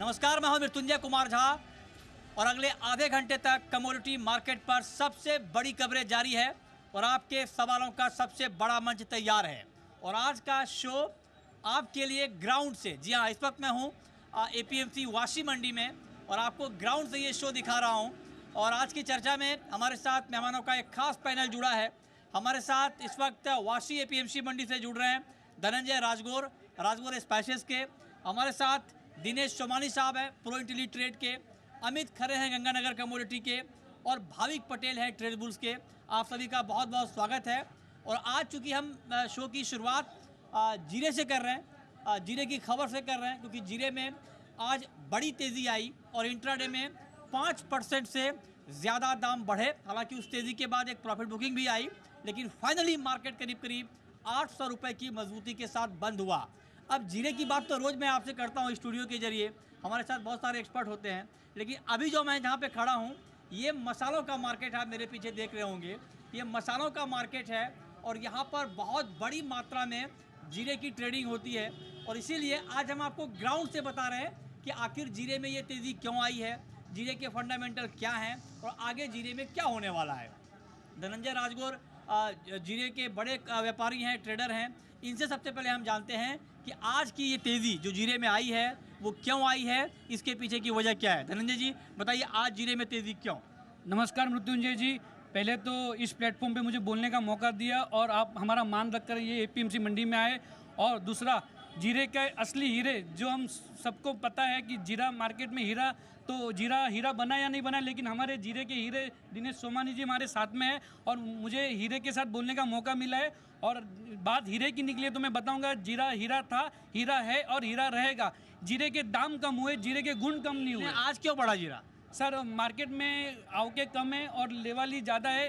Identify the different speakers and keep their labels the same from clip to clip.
Speaker 1: नमस्कार, मैं हूं मृत्युंजय कुमार झा और अगले आधे घंटे तक कमोडिटी मार्केट पर सबसे बड़ी कवरेज जारी है और आपके सवालों का सबसे बड़ा मंच तैयार है। और आज का शो आपके लिए ग्राउंड से, जी हाँ, इस वक्त मैं हूं एपीएमसी वाशी मंडी में और आपको ग्राउंड से ये शो दिखा रहा हूं। और आज की चर्चा में हमारे साथ मेहमानों का एक खास पैनल जुड़ा है। हमारे साथ इस वक्त वाशी एपीएमसी मंडी से जुड़ रहे हैं धनंजय राजगोर स्पाइसेस के। हमारे साथ दिनेश सोमानी साहब हैं प्रो इंटेली ट्रेड के, अमित खरे हैं गंगानगर कमोडिटी के और भाविक पटेल हैं ट्रेड बुल्स के। आप सभी का बहुत बहुत स्वागत है। और आज चूँकि हम शो की शुरुआत जीरे से कर रहे हैं, जीरे की खबर से कर रहे हैं, क्योंकि जीरे में आज बड़ी तेज़ी आई और इंट्राडे में 5% से ज़्यादा दाम बढ़े। हालांकि उस तेज़ी के बाद एक प्रॉफिट बुकिंग भी आई, लेकिन फाइनली मार्केट करीब 800 रुपये की मजबूती के साथ बंद हुआ। अब जीरे की बात तो रोज़ मैं आपसे करता हूँ स्टूडियो के जरिए, हमारे साथ बहुत सारे एक्सपर्ट होते हैं, लेकिन अभी जो मैं जहाँ पे खड़ा हूँ ये मसालों का मार्केट है। आप मेरे पीछे देख रहे होंगे, ये मसालों का मार्केट है और यहाँ पर बहुत बड़ी मात्रा में जीरे की ट्रेडिंग होती है। और इसीलिए आज हम आपको ग्राउंड से बता रहे हैं कि आखिर जीरे में ये तेज़ी क्यों आई है, जीरे के फंडामेंटल क्या हैं और आगे जीरे में क्या होने वाला है। धनंजय राजगोर जीरे के बड़े व्यापारी हैं, ट्रेडर हैं। इनसे सबसे पहले हम जानते हैं कि आज की ये तेज़ी जो जीरे में आई है वो क्यों आई है, इसके पीछे की वजह क्या है। धनंजय जी बताइए, आज जीरे में तेज़ी क्यों?
Speaker 2: नमस्कार मृत्युंजय जी, पहले तो इस प्लेटफॉर्म पे मुझे बोलने का मौका दिया और आप हमारा मान रखकर ये एपीएमसी मंडी में आए। और दूसरा, जीरे के असली हीरे जो हम सबको पता है कि जीरा मार्केट में हीरा, तो जीरा हीरा बना या नहीं बना, लेकिन हमारे जीरे के हीरे दिनेश सोमानी जी हमारे साथ में है और मुझे हीरे के साथ बोलने का मौका मिला है। और बात हीरे की निकली तो मैं बताऊंगा, जीरा हीरा था, हीरा है और हीरा रहेगा। जीरे के दाम कम हुए, जीरे के गुण कम नहीं हुए।
Speaker 1: आज क्यों बढ़ा जीरा?
Speaker 2: सर, मार्केट में आवके कम है और लेवल ही ज़्यादा है।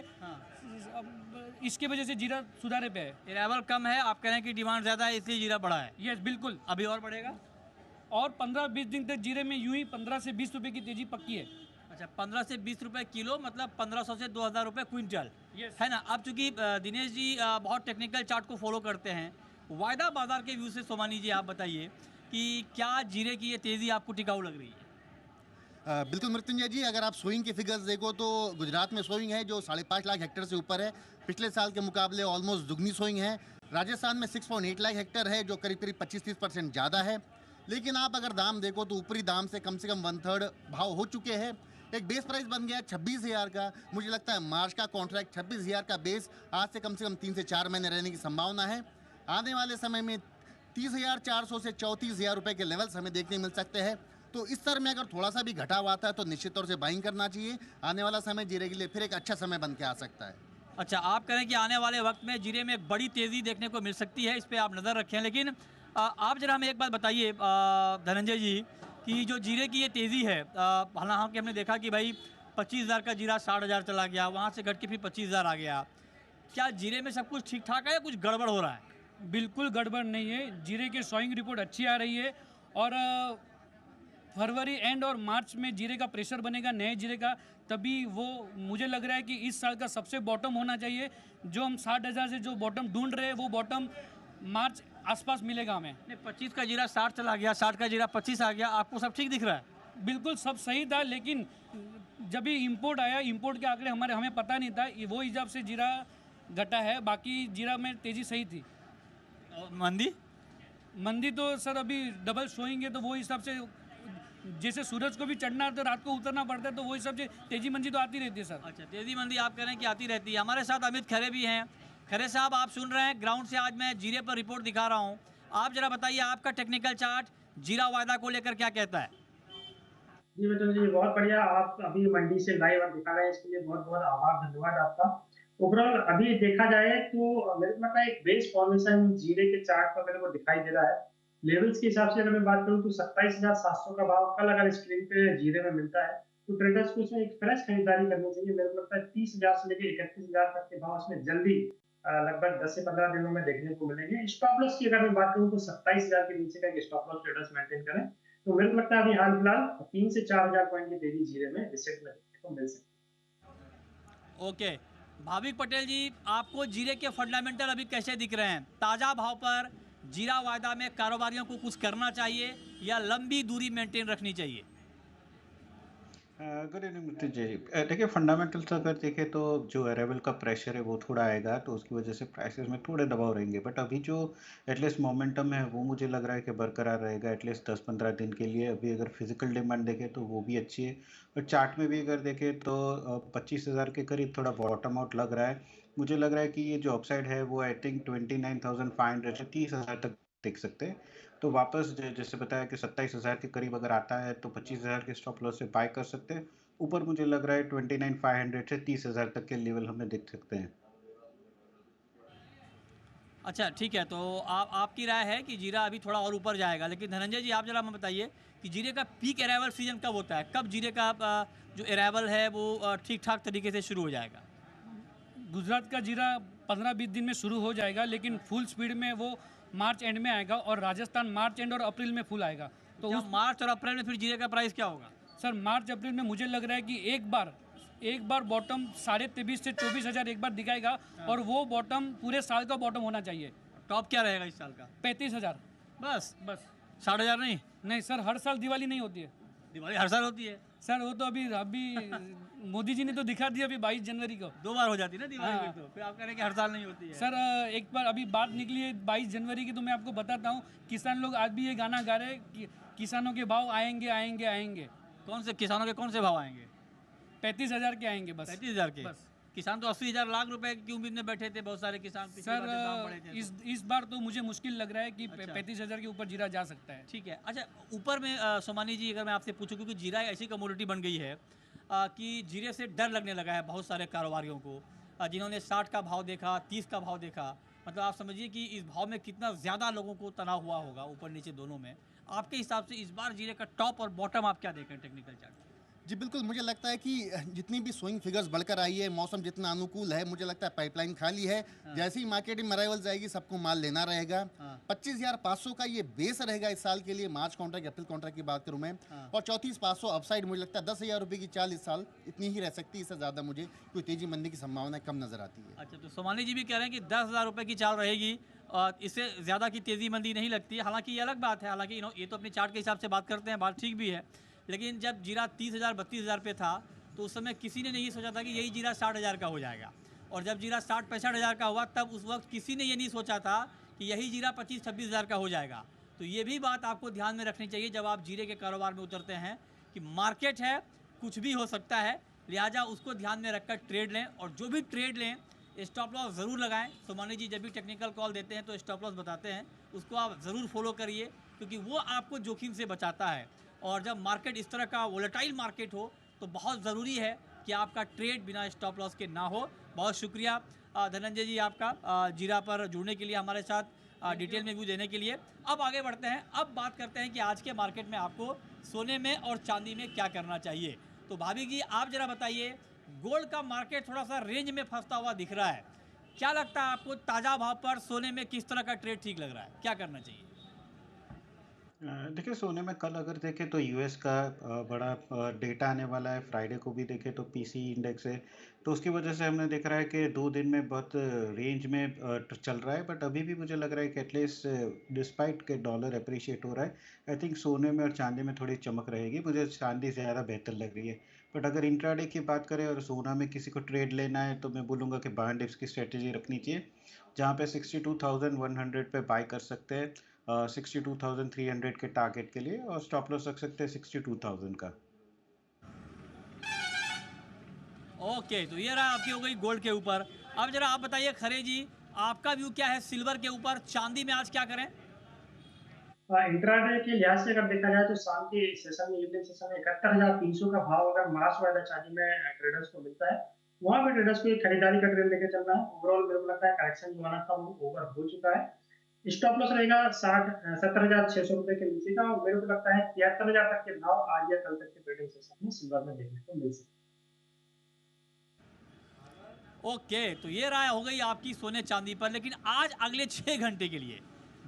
Speaker 2: इसके वजह से जीरा सुधारे पे है।
Speaker 1: लेवल कम है, आप कह रहे हैं कि डिमांड ज़्यादा है इसलिए जीरा बढ़ा है।
Speaker 2: यस, बिल्कुल।
Speaker 1: अभी और बढ़ेगा
Speaker 2: और 15-20 दिन तक जीरे में यूं ही 15 से 20 रुपए की तेजी पक्की है।
Speaker 1: अच्छा, 15 से 20 रुपए किलो, मतलब 1500 से 2000 रुपये क्विंटल,
Speaker 2: Yes.
Speaker 1: है ना। अब चूंकि दिनेश जी बहुत टेक्निकल चार्ट को फॉलो करते हैं, वायदा बाजार के व्यू से सोमानी जी आप बताइए कि क्या जीरे की ये तेज़ी आपको टिकाऊ लग रही है?
Speaker 3: बिल्कुल मृत्युंजय जी, अगर आप सोइंग के फिगर्स देखो तो गुजरात में सोइंग है जो 5.5 लाख हेक्टेयर से ऊपर है, पिछले साल के मुकाबले ऑलमोस्ट दुगनी सोइंग है। राजस्थान में 6.8 लाख हेक्टेयर है जो करीब 25-30% ज़्यादा है। लेकिन आप अगर दाम देखो तो ऊपरी दाम से कम 1/3 भाव हो चुके हैं। एक बेस प्राइस बन गया 26,000 का। मुझे लगता है मार्च का कॉन्ट्रैक्ट 26,000 का बेस आज से कम 3 से 4 महीने रहने की संभावना है। आने वाले समय में 30,400 से 34,000 रुपये के लेवल्स हमें देखने मिल सकते हैं। तो इस स्तर में अगर थोड़ा सा भी घटाव आता है तो निश्चित तौर से बाइंग करना चाहिए। आने वाला समय जीरे के लिए फिर एक अच्छा समय बन के आ सकता है।
Speaker 1: अच्छा, आप कह रहे हैं कि आने वाले वक्त में जीरे में एक बड़ी तेज़ी देखने को मिल सकती है, इस पर आप नज़र रखें। लेकिन आप जरा हमें एक बात बताइए धनंजय जी कि जो जीरे की ये तेज़ी है, हालांकि हमने देखा कि भाई 25,000 का जीरा 60,000 चला गया, वहाँ से घट के फिर 25,000 आ गया। क्या जीरे में सब कुछ ठीक ठाक है या कुछ गड़बड़ हो रहा है?
Speaker 2: बिल्कुल गड़बड़ नहीं है। जीरे की सोइंग रिपोर्ट अच्छी आ रही है और फरवरी एंड और मार्च में जीरे का प्रेशर बनेगा नए जीरे का, तभी वो मुझे लग रहा है कि इस साल का सबसे बॉटम होना चाहिए। जो हम 60,000 से जो बॉटम ढूंढ रहे हैं वो बॉटम मार्च आसपास मिलेगा हमें।
Speaker 1: नहीं, 25 का जीरा 60 चला गया, 60 का जीरा 25 आ गया, आपको सब ठीक दिख रहा है?
Speaker 2: बिल्कुल सब सही था, लेकिन जब भी इंपोर्ट आया, इंपोर्ट के आंकड़े हमें पता नहीं था, वो हिसाब से जीरा घटा है। बाकी जीरा में तेज़ी सही थी।
Speaker 1: और मंदी
Speaker 2: तो सर अभी डबल शोइंग है, तो वो हिसाब से जैसे सूरज को भी चढ़ना है तो रात को उतरना पड़ता है, तो वो हिसाब से तेजी मंदी तो आती रहती है सर।
Speaker 1: अच्छा, तेज़ी मंदी आप कह रहे हैं कि आती रहती है। हमारे साथ अमित खरे भी हैं। खरे साहब, आप सुन रहे हैं ग्राउंड से, आज मैं जीरे पर रिपोर्ट दिखा रहा हूं। आप जरा बताइए, आपका टेक्निकल चार्ट जीरा वायदा को लेकर क्या कहता है?
Speaker 4: जी मिथुन जी, बहुत बढ़िया। आप अभी मंडी से लाइव आप दिखा रहे हैं, इसके लिए बहुत बहुत आभार, धन्यवाद आपका। ओवरऑल अभी देखा जाए तो मेरे को लगता है एक बेस फॉर्मेशन जीरे के चार्ट पर मेरे को दिखाई दे रहा है। लेवल्स के हिसाब से अगर मैं बात करूं तो 27,700 का भाव कल अगर स्क्रीन पे जीरे में मिलता है तो ट्रेडर्स को इसमें एक फ्रेश खरीदारी करनी चाहिए। मेरे को लगता है 30,000 से लेकर 31,000 तक के भाव इसमें जल्दी लगभग 10 से 15 दिनों में देखने को मिलेंगे। स्टॉप लॉस की अगर मैं बात करूं तो 27,000 के नीचे का स्टॉप लॉस ट्रेडर्स मेंटेन करें तो मेरे को लगता है अभी हाल फिलहाल 3 से 4,000 पॉइंट की तेजी जीरे में रिसेट में देखने को मिल सकती है।
Speaker 1: ओके, भाविक पटेल जी, आपको जीरे के फंडामेंटल अभी कैसे दिख रहे हैं? ताज़ा भाव पर जीरा वायदा में कारोबारियों को कुछ करना चाहिए या लंबी दूरी मेंटेन रखनी चाहिए?
Speaker 5: गुड इवनिंग मृत्युंजय जी। देखिए फंडामेंटल्स अगर देखें तो जो अराइवल का प्रेशर है वो थोड़ा आएगा तो उसकी वजह से प्राइसेस में थोड़े दबाव रहेंगे, बट अभी जो एटलीस्ट मोमेंटम है वो मुझे लग रहा है कि बरकरार रहेगा एटलीस्ट 10-15 दिन के लिए। अभी अगर फिजिकल डिमांड देखें तो वो भी अच्छी है, और चार्ट में भी अगर देखें तो 25,000 के करीब थोड़ा बॉटम आउट लग रहा है। मुझे लग रहा है कि ये जो अपसाइड है वो आई थिंक 29,500 से 30,000 तक देख सकते हैं। तो वापस जैसे बताया कि 27,000 के करीब अगर आता है तो 25,000 के स्टॉप लॉस से बाय कर सकते हैं। ऊपर मुझे लग रहा है 29,500 से 30,000 तक के लेवल हमें देख सकते हैं।
Speaker 1: अच्छा ठीक है, तो आपकी राय है कि जीरा अभी थोड़ा और ऊपर जाएगा, लेकिन धनंजय जी आप जरा हमें बताइए कि जीरे का पीक अराइवल सीजन कब होता है? कब जीरे का जो अराइवल है वो ठीक ठाक तरीके से शुरू हो जाएगा?
Speaker 2: गुजरात का जीरा 15-20 दिन में शुरू हो जाएगा, लेकिन फुल स्पीड में वो मार्च एंड में आएगा, और राजस्थान मार्च एंड और अप्रैल में फुल आएगा। तो
Speaker 1: जब मार्च और अप्रैल में फिर जीरे का प्राइस क्या होगा?
Speaker 2: सर मार्च अप्रैल में मुझे लग रहा है कि एक बार बॉटम 23,500 से 24,000 एक बार दिखाएगा, और वो बॉटम पूरे साल का बॉटम होना चाहिए।
Speaker 1: टॉप क्या रहेगा इस साल का?
Speaker 2: 35,000
Speaker 1: बस
Speaker 2: बस।
Speaker 1: 60,000 नहीं?
Speaker 2: नहीं सर, हर साल दिवाली नहीं होती है
Speaker 1: दिवाली हर साल होती है।
Speaker 2: सर। वो तो अभी मोदी जी ने तो दिखा दिया अभी 22 जनवरी को।
Speaker 1: 2 बार हो जाती है ना दिवाली
Speaker 2: हाँ।
Speaker 1: में, तो फिर आप कह रहे हैं कि हर साल नहीं होती है।
Speaker 2: सर एक बार अभी बात निकली है 22 जनवरी की, तो मैं आपको बताता हूँ, किसान लोग आज भी ये गाना गा रहे हैं कि किसानों के भाव आएंगे आएंगे आएंगे।
Speaker 1: कौन से किसानों के कौन से भाव आएंगे?
Speaker 2: 35,000 के आएंगे बस।
Speaker 1: 35,000 के?
Speaker 2: बस।
Speaker 1: किसान तो 80,000 लाख रुपए की उम्मीद में बैठे थे, बहुत सारे किसान पिछली बार जब दाम बढ़े थे
Speaker 2: सर
Speaker 1: तो।
Speaker 2: इस बार तो मुझे मुश्किल लग रहा है कि
Speaker 1: अच्छा।
Speaker 2: 35,000 के ऊपर जीरा जा सकता है।
Speaker 1: ठीक है। अच्छा, ऊपर में सोमानी जी अगर मैं आपसे पूछूं, क्योंकि जीरा ऐसी कमोडिटी बन गई है कि जीरे से डर लगने लगा है बहुत सारे कारोबारियों को, जिन्होंने 60 का भाव देखा, 30 का भाव देखा। मतलब आप समझिए कि इस भाव में कितना ज़्यादा लोगों को तनाव हुआ होगा ऊपर नीचे दोनों में। आपके हिसाब से इस बार जीरे का टॉप और बॉटम आप क्या देखें टेक्निकल चार्ट में?
Speaker 3: जी बिल्कुल, मुझे लगता है कि जितनी भी स्विंग फिगर्स बढ़कर आई है, मौसम जितना अनुकूल है, मुझे लगता है पाइपलाइन खाली है। जैसे ही मार्केट में अराइवल्स आएगी सबको माल लेना रहेगा।
Speaker 1: हाँ।
Speaker 3: 25,500 का ये बेस रहेगा इस साल के लिए, मार्च कॉन्ट्रैक्ट अप्रैल कॉन्ट्रैक्ट की बात करूं मैं।
Speaker 1: हाँ।
Speaker 3: और 34,500 अपसाइड, मुझे लगता है 10,000 रुपये की चाल इस साल इतनी ही रह सकती है। इससे ज़्यादा मुझे कोई तेजी मंदी की संभावना कम नजर आती है।
Speaker 1: अच्छा, तो सोमानी जी भी कह रहे हैं कि 10,000 रुपये की चाल रहेगी और इससे ज़्यादा की तेज़ी मंदी नहीं लगती है। हालांकि ये अलग बात है, हालांकि ये तो अपने चार्ट के हिसाब से बात करते हैं, बात ठीक भी है। लेकिन जब जीरा 30,000 32,000 पे था तो उस समय किसी ने नहीं सोचा था कि यही जीरा 60,000 का हो जाएगा। और जब जीरा 60-65,000 का हुआ तब उस वक्त किसी ने ये नहीं सोचा था कि यही जीरा 25-26,000 का हो जाएगा। तो ये भी बात आपको ध्यान में रखनी चाहिए जब आप जीरे के कारोबार में उतरते हैं कि मार्केट है, कुछ भी हो सकता है, लिहाजा उसको ध्यान में रखकर ट्रेड लें। और जो भी ट्रेड लें स्टॉप लॉस ज़रूर लगाएं। सोमानी जी जब भी टेक्निकल कॉल देते हैं तो स्टॉप लॉस बताते हैं, उसको आप ज़रूर फॉलो करिए, क्योंकि वो आपको जोखिम से बचाता है। और जब मार्केट इस तरह का वोलेटाइल मार्केट हो तो बहुत ज़रूरी है कि आपका ट्रेड बिना स्टॉप लॉस के ना हो। बहुत शुक्रिया धनंजय जी आपका जीरा पर जुड़ने के लिए, हमारे साथ डिटेल में व्यू देने के लिए। अब आगे बढ़ते हैं, अब बात करते हैं कि आज के मार्केट में आपको सोने में और चांदी में क्या करना चाहिए। तो भाभी जी आप जरा बताइए, गोल्ड का मार्केट थोड़ा सा रेंज में फंसता हुआ दिख रहा है, क्या लगता है आपको ताज़ा भाव पर सोने में किस तरह का ट्रेड ठीक लग रहा है, क्या करना चाहिए?
Speaker 5: देखिए सोने में कल अगर देखें तो यूएस का बड़ा डेटा आने वाला है। फ्राइडे को भी देखें तो पीसी इंडेक्स है, तो उसकी वजह से हमने देख रहा है कि 2 दिन में बहुत रेंज में चल रहा है। बट अभी भी मुझे लग रहा है कि एटलीस्ट डिस्पाइट के डॉलर अप्रिशिएट हो रहा है, आई थिंक सोने में और चांदी में थोड़ी चमक रहेगी। मुझे चांदी ज़्यादा बेहतर लग रही है। बट अगर इंट्राडे की बात करें और सोना में किसी को ट्रेड लेना है तो मैं बोलूँगा कि बाय एंड डिप्स की स्ट्रेटेजी रखनी चाहिए, जहाँ पे 62,100 पे बाय कर सकते हैं 62,300 के टारगेट के लिए, और स्टॉप लॉस रख सकते हैं 62,000 का।
Speaker 1: ओके, तो ये रहा आपकी हो गई गोल्ड के ऊपर। अब जरा आप बताइए खरे जी, आपका व्यू क्या है सिल्वर के ऊपर, चांदी में आज क्या करें?
Speaker 4: इंट्राडे के लिहाज से अगर देखा जाए तो शाम के सेशन में, इवनिंग सेशन में 71,300 का भाव अगर मार्च वाला चांदी में ट्रेडर्स को मिलता है, वहां पे ट्रेडर्स को एक खरीदारी का ट्रेंड लेके चल रहा है। ओवरऑल मेरे को लगता है करेक्शन जो आना था वो ओवर हो चुका है। स्टॉप लॉस रहेगा 70,600 रुपए के नीचे का, और मेरे को लगता है 73,000 तक के भाव आज या कल तक के ट्रेडिंग सेशन में सिल्वर में देखने को मिल सकते हैं।
Speaker 1: ओके, तो ये राय हो गई आपकी सोने चांदी पर। लेकिन आज अगले 6 घंटे के लिए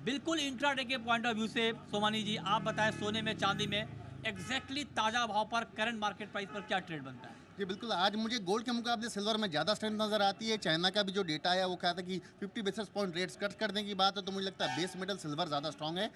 Speaker 1: बिल्कुल इंट्राडे के पॉइंट ऑफ व्यू से सोमानी जी आप बताएं, सोने में चांदी में एग्जैक्टली ताज़ा भाव पर करंट मार्केट प्राइस पर क्या ट्रेड बनता है?
Speaker 3: जी बिल्कुल, आज मुझे गोल्ड के मुकाबले सिल्वर में ज़्यादा स्ट्रेंथ नजर आती है। चाइना का भी जो डेटा है वो कहता है कि 50 बेसिस पॉइंट रेट्स कट करने की बात है, तो मुझे लगता है बेस मेटल सिल्वर ज़्यादा स्ट्रांग है।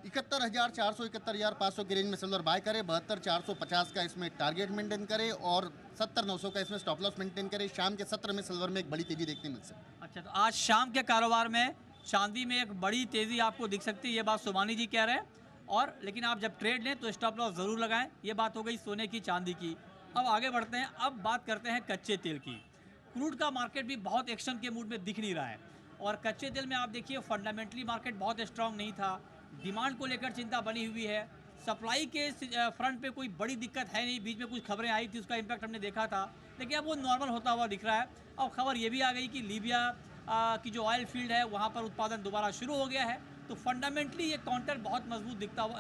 Speaker 3: 71,400 71,500 की रेंज में सिल्वर बाय करे, 72,450 का इसमें टारगेट मेंटेन करे और 70,900 का इसमें स्टॉप लॉस मेंटेन करे। शाम के सत्र में सिल्वर में एक बड़ी तेजी देखने मिल सकती है।
Speaker 1: अच्छा, तो आज शाम के कारोबार में चांदी में एक बड़ी तेज़ी आपको दिख सकती है, ये बात सोमानी जी कह रहे हैं। और लेकिन आप जब ट्रेड लें तो स्टॉप लॉस ज़रूर लगाएं। ये बात हो गई सोने की, चांदी की। अब आगे बढ़ते हैं, अब बात करते हैं कच्चे तेल की। क्रूड का मार्केट भी बहुत एक्शन के मूड में दिख नहीं रहा है और कच्चे तेल में आप देखिए फंडामेंटली मार्केट बहुत स्ट्रांग नहीं था, डिमांड को लेकर चिंता बनी हुई है, सप्लाई के फ्रंट पे कोई बड़ी दिक्कत है नहीं। बीच में कुछ खबरें आई थी, उसका इम्पैक्ट हमने देखा था, लेकिन अब वो नॉर्मल होता हुआ दिख रहा है। अब खबर ये भी आ गई कि लीबिया की जो ऑयल फील्ड है वहाँ पर उत्पादन दोबारा शुरू हो गया है, तो फंडामेंटली ये काउंटर बहुत मजबूत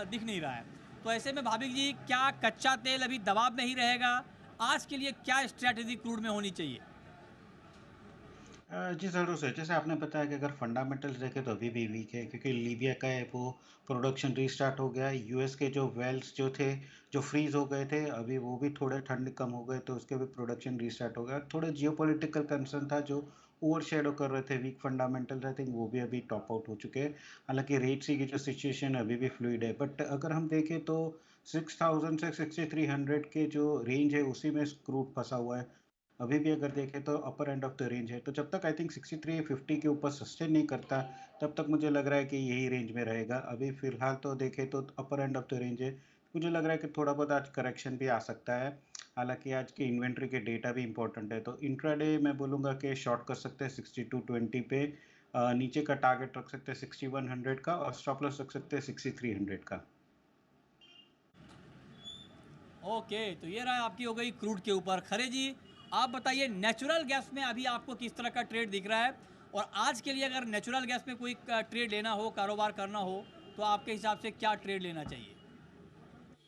Speaker 1: दिख नहीं रहा है। तो ऐसे में भाविक जी, क्या कच्चा तेल अभी दबाव में ही रहेगा? आज के लिए क्या स्ट्रैटेजी क्रूड में होनी चाहिए?
Speaker 5: जी ज़रूर सर, जैसे आपने बताया कि अगर फंडामेंटल्स देखें तो अभी भी वीक है, क्योंकि लीबिया का है वो प्रोडक्शन रीस्टार्ट हो गया है। यूएस के जो वेल्स जो थे, जो फ्रीज हो गए थे, अभी वो भी थोड़े ठंड कम हो गए, तो उसके भी प्रोडक्शन रीस्टार्ट हो गया। थोड़े जियोपॉलिटिकल कंसर्न था जो ओवरशैडो कर रहे थे वीक फंडामेंटल्स, आई थिंक वो भी अभी टॉप आउट हो चुके हैं। हालांकि रेड सी की जो सिचुएशन अभी भी फ्लूइड है, बट अगर हम देखें तो 6000 से 6300 के जो रेंज है उसी में क्रूड फंसा हुआ है। अभी भी अगर देखें तो अपर एंड ऑफ द रेंज है, तो जब तक आई थिंक 6350 के ऊपर सस्टेन नहीं करता, तब तक मुझे लग रहा है कि यही रेंज में रहेगा। अभी फिलहाल तो देखें तो अपर एंड ऑफ द रेंज है, मुझे लग रहा है कि थोड़ा बहुत आज करेक्शन भी आ सकता है। हालांकि आज के इन्वेंट्री के डेटा भी इंपॉर्टेंट है, तो इंट्राडे मैं बोलूँगा कि शॉर्ट कर सकते हैं 6220 पे, नीचे का टारगेट रख सकते हैं 6100 का और स्टॉप लॉस रख सकते हैं 6300 का।
Speaker 1: ओके, तो ये रहा आपकी हो गई क्रूड के ऊपर। खरे जी, आप बताइए नेचुरल गैस में अभी आपको किस तरह का ट्रेड दिख रहा है? और आज के लिए अगर नेचुरल गैस में कोई ट्रेड लेना हो, कारोबार करना हो, तो आपके हिसाब से क्या ट्रेड लेना चाहिए?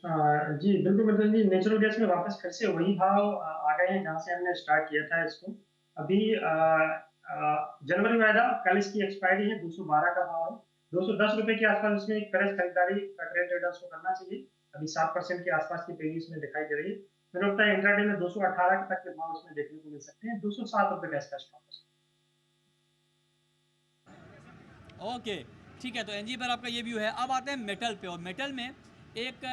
Speaker 4: जी बिल्कुल बिल्कुल जी, नेचुरल गैस में वापस फिर से वही भाव आ गए हैं जहाँ से हमने स्टार्ट किया था इसको। अभी जनवरी वायदा, कल इसकी एक्सपायरी है, 212 का भाव है। 210 रुपए के आसपास इसमें एक फ्रेश खरीदारी का ट्रेड ट्रेडर्स को करना चाहिए। अभी 7% के आसपास की तेजी इसमें दिखाई दे रही है। मुझे लगता है इंट्राडे में 218 तक के भाव इसमें देखने को मिल सकते हैं। 207 रुपए का इसका स्टॉप है।
Speaker 1: ओके, ठीक है, तो एनजी पर आपका ये व्यू है। अब आते हैं मेटल पे, और मेटल में एक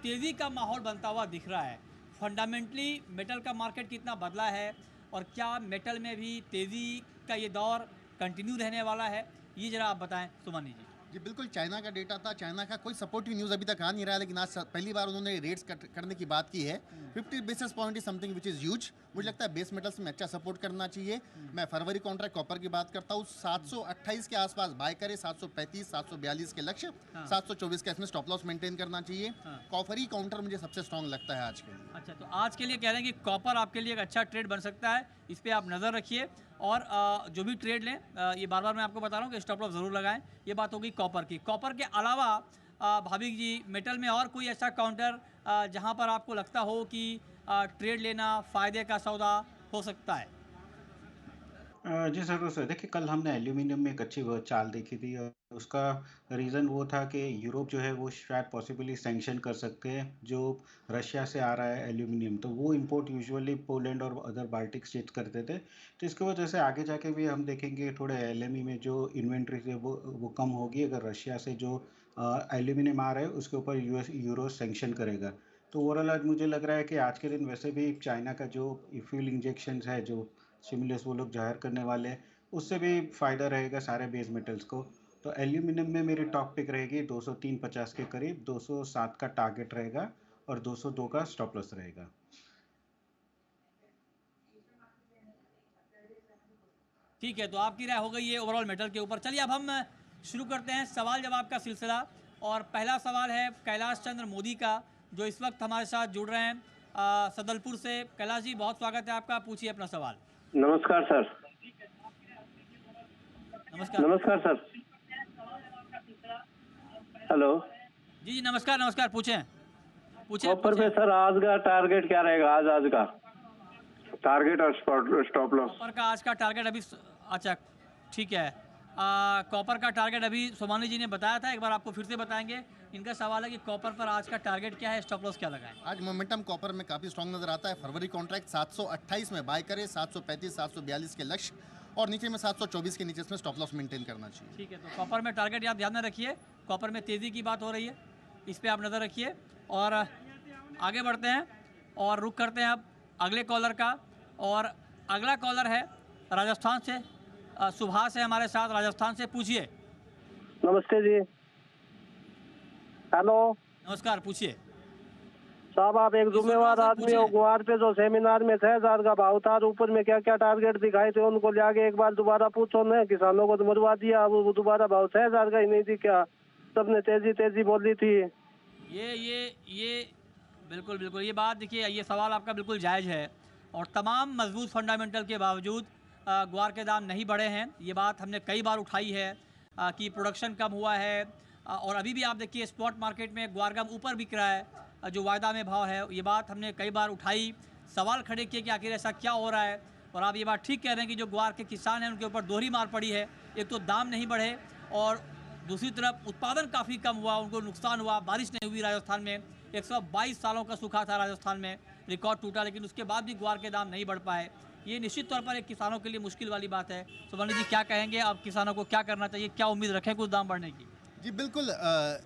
Speaker 1: तेज़ी का माहौल बनता हुआ दिख रहा है। फंडामेंटली मेटल का मार्केट कितना बदला है और क्या मेटल में भी तेज़ी का ये दौर कंटिन्यू रहने वाला है, ये ज़रा आप बताएं सुमानी जी।
Speaker 3: जी बिल्कुल, चाइना का डेटा था, चाइना का कोई सपोर्टिव न्यूज़ अभी तक आ नहीं रहा है, लेकिन आज पहली बार उन्होंने रेट्स कट करने की बात की है। 50 basis point is something which is huge. मुझे लगता है बेस मेटल्स में अच्छा सपोर्ट करना चाहिए। मैं फरवरी कॉन्ट्रैक्ट कॉपर की बात करता हूँ, 728 के आसपास बाय करे, 735 742 के लक्ष्य,
Speaker 1: हाँ।
Speaker 3: 724 का इसमें स्टॉप लॉस मेंटेन करना चाहिए।
Speaker 1: हाँ।
Speaker 3: कॉपर ही काउंटर मुझे सबसे स्ट्रॉन्ग लगता है आज के लिए।
Speaker 1: अच्छा, तो आज के लिए कह रहे हैं कि कॉपर आपके लिए एक अच्छा ट्रेड बन सकता है, इस पर आप नज़र रखिए। और जो भी ट्रेड लें, ये बार बार मैं आपको बता रहा हूँ कि स्टॉप लॉस ज़रूर लगाएं। ये बात होगी कॉपर की। कॉपर के अलावा भाविक जी, मेटल में और कोई ऐसा काउंटर जहाँ पर आपको लगता हो कि ट्रेड लेना फ़ायदे का सौदा हो सकता है?
Speaker 5: जी ज़रूर सर, देखिए कल हमने एल्यूमीनियम में एक अच्छी वो चाल देखी थी, और उसका रीज़न वो था कि यूरोप जो है वो शायद पॉसिबली सैंक्शन कर सकते हैं जो रशिया से आ रहा है एल्यूमीनियम, तो वो इंपोर्ट यूजुअली पोलैंड और अदर बाल्टिक स्टेट्स करते थे। तो इसकी वजह से आगे जाके भी हम देखेंगे थोड़े एलएमई में जो इन्वेंट्री है वो कम होगी, अगर रशिया से जो एल्यूमीनियम आ रहा है उसके ऊपर यूएस यूरो सैंक्शन करेगा। तो ओवरऑल आज मुझे लग रहा है कि आज के दिन वैसे भी चाइना का जो फ्यूल इंजेक्शन है, जो स्टिमुलस वो लोग जाहिर करने वाले हैं, उससे भी फ़ायदा रहेगा सारे बेस मेटल्स को। तो एल्यूमिनियम में मेरी टॉप पिक रहेगी 203.50 के करीब, 207 का टारगेट रहेगा और 202 का स्टॉप लॉस रहेगा।
Speaker 1: ठीक है, तो आपकी राय हो गई है ओवरऑल मेटल के ऊपर। चलिए अब हम शुरू करते हैं सवाल जवाब का सिलसिला। और पहला सवाल है कैलाश चंद्र मोदी का, जो इस वक्त हमारे साथ जुड़ रहे हैं सदलपुर से। कैलाश जी, बहुत स्वागत है आपका, पूछिए अपना सवाल।
Speaker 6: नमस्कार सर।
Speaker 1: नमस्कार।
Speaker 6: नमस्कार सर। हेलो
Speaker 1: जी जी, नमस्कार नमस्कार, पूछें पूछें
Speaker 6: कॉपर पे
Speaker 1: पूछें।
Speaker 6: सर आज का टारगेट क्या रहेगा? आज का टारगेट और स्टॉप लॉस।
Speaker 1: कॉपर का आज का टारगेट अभी अच्छा ठीक है, कॉपर का टारगेट अभी सोमानी जी ने बताया था, एक बार आपको फिर से बताएंगे। इनका सवाल है कि कॉपर पर आज का टारगेट क्या है, स्टॉप लॉस क्या लगाएं?
Speaker 3: आज मोमेंटम कॉपर में काफ़ी स्ट्रॉन्ग नजर आता है। फरवरी कॉन्ट्रैक्ट 728 में बाय करे, 735 742 के लक्ष्य और नीचे में 724 के नीचे इसमें स्टॉप लॉस मेंटेन करना चाहिए।
Speaker 1: ठीक है, तो कॉपर में टारगेट आप ध्यान में रखिए कॉपर में तेज़ी की बात हो रही है, इस पर आप नज़र रखिए। और आगे बढ़ते हैं और रुख करते हैं अब अगले कॉलर का। और अगला कॉलर है राजस्थान से, सुभाष है हमारे साथ राजस्थान से। पूछिए।
Speaker 6: नमस्ते जी। हेलो
Speaker 1: नमस्कार, पूछिए
Speaker 6: साहब, आप एक जिम्मेवार आदमी हो। ग्वार पे जो सेमिनार में 6,000 का भाव था और ऊपर में क्या क्या टारगेट दिखाए थे, उनको जाके एक बार दोबारा पूछो ना। किसानों को तो मरवा दिया, अब वो दोबारा भाव 6,000 का ही नहीं थी क्या? सबने तेजी बोली थी।
Speaker 1: ये बिल्कुल बिल्कुल ये बात देखिए, ये सवाल आपका बिल्कुल जायज़ है। और तमाम मजबूत फंडामेंटल के बावजूद ग्वार के दाम नहीं बढ़े हैं। ये बात हमने कई बार उठाई है कि प्रोडक्शन कम हुआ है। और अभी भी आप देखिए स्पॉट मार्केट में ग्वार गम ऊपर बिक रहा है जो वायदा में भाव है। ये बात हमने कई बार उठाई, सवाल खड़े किए कि आखिर ऐसा क्या हो रहा है। और आप ये बात ठीक कह रहे हैं कि जो ग्वार के किसान हैं उनके ऊपर दोहरी मार पड़ी है। एक तो दाम नहीं बढ़े और दूसरी तरफ उत्पादन काफ़ी कम हुआ, उनको नुकसान हुआ। बारिश नहीं हुई राजस्थान में, 122 सालों का सूखा था राजस्थान में, रिकॉर्ड टूटा, लेकिन उसके बाद भी ग्वार के दाम नहीं बढ़ पाए। ये निश्चित तौर पर एक किसानों के लिए मुश्किल वाली बात है। सुमन जी क्या कहेंगे, अब किसानों को क्या करना चाहिए, क्या उम्मीद रखें कुछ दाम बढ़ने की?
Speaker 3: जी बिल्कुल,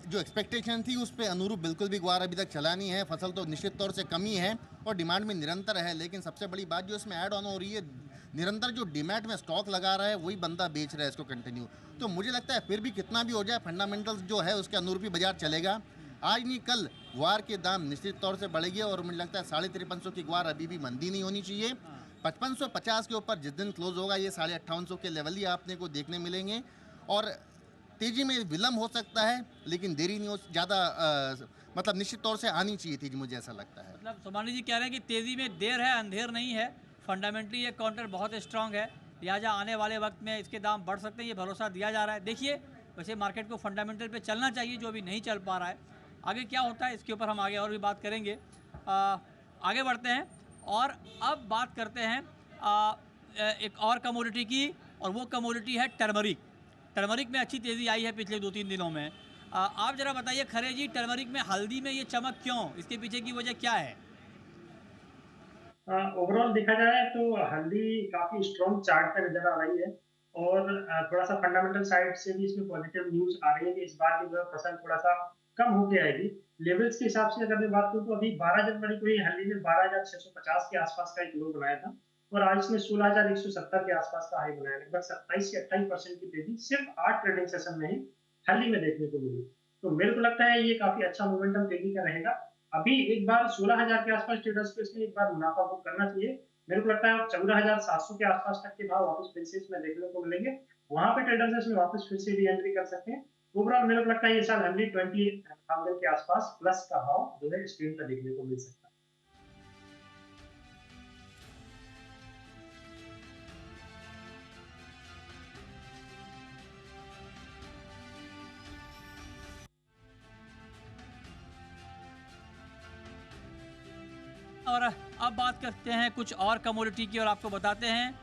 Speaker 3: जो एक्सपेक्टेशन थी उस पे अनुरूप बिल्कुल भी ग्वार अभी तक चला नहीं है। फसल तो निश्चित तौर से कमी है और डिमांड में निरंतर है, लेकिन सबसे बड़ी बात जो इसमें ऐड ऑन हो रही है, निरंतर जो डिमांड में स्टॉक लगा रहा है वही बंदा बेच रहा है इसको कंटिन्यू। तो मुझे लगता है फिर भी कितना भी हो जाए, फंडामेंटल्स जो है उसके अनुरूप ही बाजार चलेगा। आज नहीं कल ग्वार के दाम निश्चित तौर से बढ़ेगी और मुझे लगता है 5350 की ग्वार अभी भी मंदी नहीं होनी चाहिए। 5550 के ऊपर जिस दिन क्लोज होगा ये 5850 के लेवल ही आपने को देखने मिलेंगे। और तेजी में विलम्ब हो सकता है, लेकिन देरी नहीं हो ज़्यादा, मतलब निश्चित तौर से आनी चाहिए तेजी, मुझे ऐसा लगता है।
Speaker 1: मतलब सोमानी जी कह रहे हैं कि तेज़ी में देर है अंधेर नहीं है। फंडामेंटली ये काउंटर बहुत स्ट्रांग है, लिहाजा आने वाले वक्त में इसके दाम बढ़ सकते हैं, ये भरोसा दिया जा रहा है। देखिए वैसे मार्केट को फंडामेंटल पे चलना चाहिए, जो अभी नहीं चल पा रहा है। आगे क्या होता है इसके ऊपर हम आगे और भी बात करेंगे। आगे बढ़ते हैं और अब बात करते हैं एक और कमोडिटी की, और वो कमोडिटी है टर्मरिक। टर्मरिक में अच्छी तेज़ी आई है पिछले 2-3 दिनों में। आप ज़रा बताइए खरे जी, टर्मरिक में हल्दी में ये चमक क्यों, इसके पीछे की वजह क्या है?
Speaker 4: ओवरऑल देखा जाए तो हल्दी काफी स्ट्रॉन्ग चार्ट पे नजर आ रही है। और थोड़ा सा फंडामेंटल साइड से भी इसमें पॉजिटिव न्यूज आ रही है कि इस बार की जो है फसल थोड़ा सा कम होके आएगी। लेवल्स के हिसाब से अगर मैं बात करूँ तो अभी 12 जनवरी को ही हल्दी ने 12,650 के आसपास का एक लो बनाया था और आज इसने 16,170 के आसपास का हाई बनाया। लगभग 27 से 28% की तेजी सिर्फ 8 ट्रेडिंग सेशन में ही हल्दी में देखने को मिली। तो मेरे को लगता है ये काफी अच्छा मोमेंटम तेजी का रहेगा। अभी एक बार 16,000 के आसपास ट्रेडर्स को इसमें एक बार मुनाफा बुक करना चाहिए। मेरे को लगता है 14,700 के आसपास तक के भाव वापस फिर से इसमें देखने को मिलेंगे। वहां पे ट्रेडर्स इसमें वापस फिर से री एंट्री कर सकते हैं। ओवरऑल मेरे को लगता है ये साल हल्दी 20,000 के आसपास प्लस का भाव जो है स्क्रीन पर देखने को मिल सकता है।
Speaker 1: और अब बात करते हैं कुछ और कमोडिटी की और आपको बताते हैं।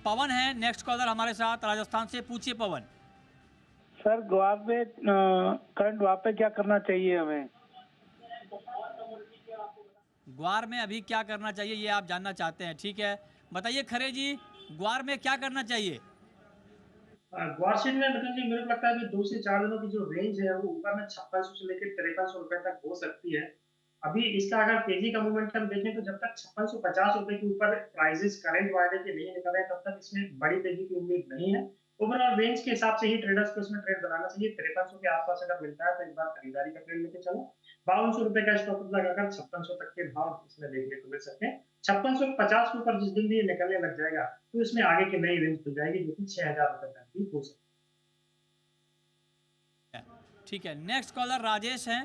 Speaker 1: पवन है नेक्स्ट कॉलर हमारे साथ राजस्थान से। पूछिए पवन।
Speaker 7: सर ग्वार पे करंट वहाँ पे क्या करना चाहिए हमें?
Speaker 1: ग्वार में अभी क्या करना चाहिए ये आप जानना चाहते हैं, ठीक है। बताइए खरे जी, ग्वार में क्या करना चाहिए?
Speaker 4: ग्वार शेड में मतलब जी मेरे को लगता है कि 2 से 4 दिनों की जो रेंज है वो ऊपर में 5600 से लेकर 5300 रुपए तक हो सकती है। अभी इसका अगर तेजी का मोमेंटम देखें तो जब तक 5650 रुपए के ऊपर प्राइसेस करंट वायदे के नहीं निकल रहे तब तक इसमें बड़ी तेजी की उम्मीद नहीं है। ओवरऑल रेंज के हिसाब से ही ट्रेडर्स को इसमें ट्रेड बनाना चाहिए। 5300 के आसपास अगर मिलता है तो एक बार खरीदारी का ट्रेड लेके चलो। 5200 रुपए का स्टॉप लगाकर 5600 तक के भाव इसमें देखने को मिल सकते हैं। 5650 के ऊपर जिस दिन भी ये निकलने लग जाएगा तो इसमें आगे की नई रेंज खुल जाएगी जो कि 6000 रुपए तक भी हो सकती है।
Speaker 1: ठीक है, नेक्स्ट कॉलर राजेश हैं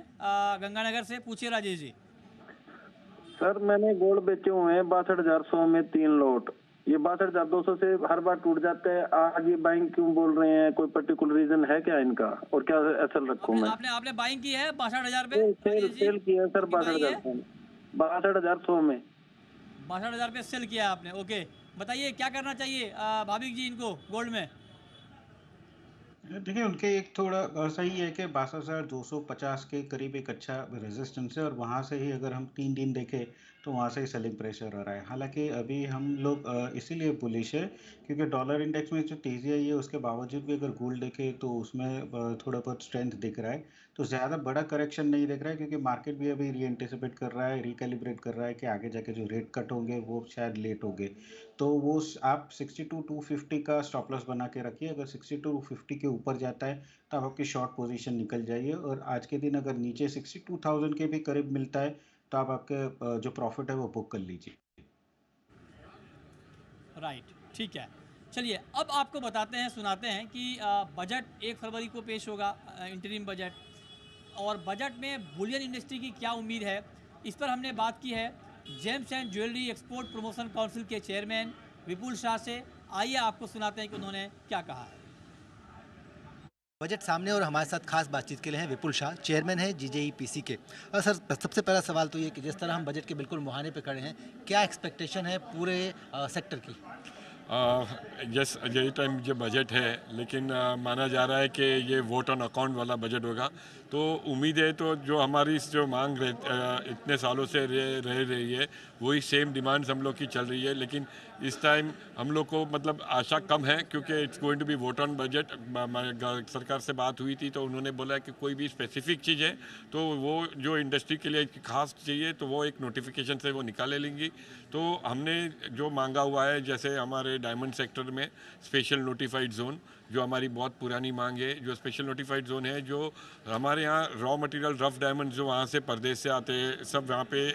Speaker 1: गंगानगर से। पूछिए राजेश जी।
Speaker 7: सर मैंने गोल्ड बेचे हुए हैं 62,100 में 3 लोट। ये 62,200 से हर बार टूट जाते हैं। आज ये बाइंग क्यों बोल रहे हैं? कोई पर्टिकुलर रीजन है क्या इनका और क्या एसएल रखूं मैं?
Speaker 1: आपने बाइंग की है 62,000 पे?
Speaker 7: सेल किया है सर 62,100 में। 62,100 में
Speaker 1: 62,000 पे सेल किया आपने, ओके। बताइए क्या करना चाहिए भाभी जी इनको गोल्ड में?
Speaker 5: देखिए उनके एक थोड़ा सही है कि 62,250 के करीब एक अच्छा रेजिस्टेंस है और वहाँ से ही अगर हम 3 दिन देखें तो वहाँ से ही सेलिंग प्रेशर आ रहा है। हालाँकि अभी हम लोग इसीलिए बुलिश है क्योंकि डॉलर इंडेक्स में जो तेज़ी आई है उसके बावजूद भी अगर गोल्ड देखें तो उसमें थोड़ा बहुत स्ट्रेंथ दिख रहा है। तो ज़्यादा बड़ा करेक्शन नहीं दिख रहा है क्योंकि मार्केट भी अभी री-एंटिसिपेट कर रहा है, रिकैलिब्रेट कर रहा है कि आगे जाके जो रेट कट होंगे वो शायद लेट होंगे। तो वो आप 62-250 का स्टॉप लॉस बना के रखिए। अगर 62-250 के ऊपर जाता है तो आप आपकी शॉर्ट पोजीशन निकल जाइए और आज के दिन अगर नीचे 62,000 के भी करीब मिलता है तो आप आपके जो प्रॉफिट है वो बुक कर लीजिए।
Speaker 1: राइट, ठीक है। चलिए अब आपको बताते हैं, सुनाते हैं कि बजट 1 फरवरी को पेश होगा, इंटरिम बजट, और बजट में बुलियन इंडस्ट्री की क्या उम्मीद है, इस पर हमने बात की है James and jewellery export promotion council के चेयरमैन विपुल शाह से। आइए आपको सुनाते हैं कि उन्होंने क्या कहा है।
Speaker 8: बजट सामने और हमारे साथ खास बातचीत के लिए हैं विपुल शाह, चेयरमैन है जीजेईपीसी के। और सर, सबसे पहला सवाल तो ये कि जिस तरह हम बजट के बिल्कुल मुहाने पे खड़े हैं, क्या एक्सपेक्टेशन है पूरे सेक्टर की?
Speaker 9: यस, यही टाइम जो बजट है, लेकिन माना जा रहा है कि ये वोट ऑन अकाउंट वाला बजट होगा। तो उम्मीद है तो जो हमारी जो मांग इतने सालों से रह रही है वही सेम डिमांड्स हम लोग की चल रही है, लेकिन इस टाइम हम लोग को मतलब आशा कम है क्योंकि it's going to be vote on budget. सरकार से बात हुई थी तो उन्होंने बोला कि कोई भी स्पेसिफिक चीज़ है तो वो जो इंडस्ट्री के लिए खास चाहिए तो वो एक नोटिफिकेशन से वो निकाले लेंगी। तो हमने जो मांगा हुआ है, जैसे हमारे डायमंड सेक्टर में स्पेशल नोटिफाइड जोन, जो हमारी बहुत पुरानी मांग है, जो स्पेशल नोटिफाइड जोन है, जो हमारे यहाँ रॉ मटेरियल रफ डायमंड जो वहाँ से परदेश से आते हैं सब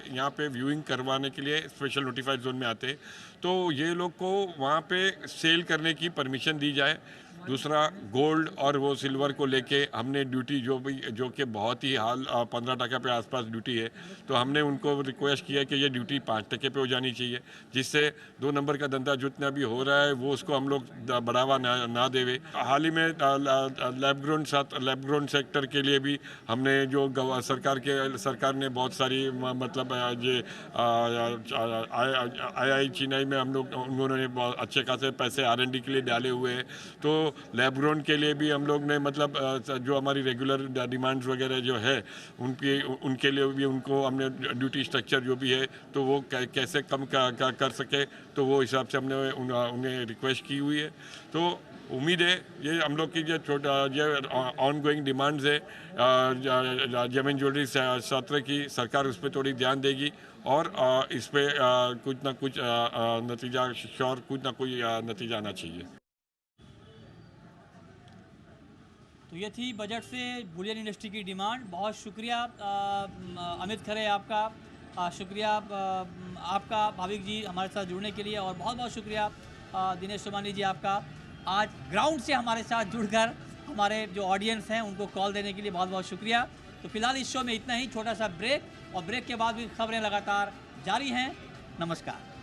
Speaker 9: यहाँ पे व्यूइंग करवाने के लिए स्पेशल नोटिफाइड जोन में आते हैं, तो ये लोग को वहाँ पे सेल करने की परमिशन दी जाए। दूसरा, गोल्ड और वो सिल्वर को लेके हमने ड्यूटी जो कि बहुत ही हाल 15% पे आसपास ड्यूटी है, तो हमने उनको रिक्वेस्ट किया कि ये ड्यूटी 5% पे हो जानी चाहिए, जिससे 2 नंबर का धंधा जितना भी हो रहा है वो उसको हम लोग बढ़ावा ना देवे। हाल ही में लैब ग्रोन सेक्टर के लिए भी हमने जो सरकार ने बहुत सारी मतलब ये आई चेन्नई में उन्होंने बहुत अच्छे खासे पैसे R&D के लिए डाले हुए हैं। तो लैब ग्रोन के लिए भी हम लोग ने मतलब जो हमारी रेगुलर डिमांड्स वगैरह जो है उनके लिए भी उनको हमने ड्यूटी स्ट्रक्चर जो भी है तो वो कैसे कम कर सके, तो वो हिसाब से हमने उन्हें रिक्वेस्ट की हुई है। तो उम्मीद है ये हम लोग की जो ऑन गोइंग डिमांड्स है जेम एंड ज्वेलरी क्षेत्र की, सरकार उस पर थोड़ी ध्यान देगी और इस पर कुछ ना कुछ नतीजा श्योर कुछ ना कोई नतीजा आना चाहिए।
Speaker 1: तो ये थी बजट से बुलियन इंडस्ट्री की डिमांड। बहुत शुक्रिया अमित खरे आपका, शुक्रिया आपका भाविक जी हमारे साथ जुड़ने के लिए, और बहुत बहुत शुक्रिया दिनेश सोमानी जी आपका आज ग्राउंड से हमारे साथ जुड़कर हमारे जो ऑडियंस हैं उनको कॉल देने के लिए बहुत बहुत शुक्रिया। तो फिलहाल इस शो में इतना ही, छोटा सा ब्रेक, और ब्रेक के बाद भी खबरें लगातार जारी हैं। नमस्कार।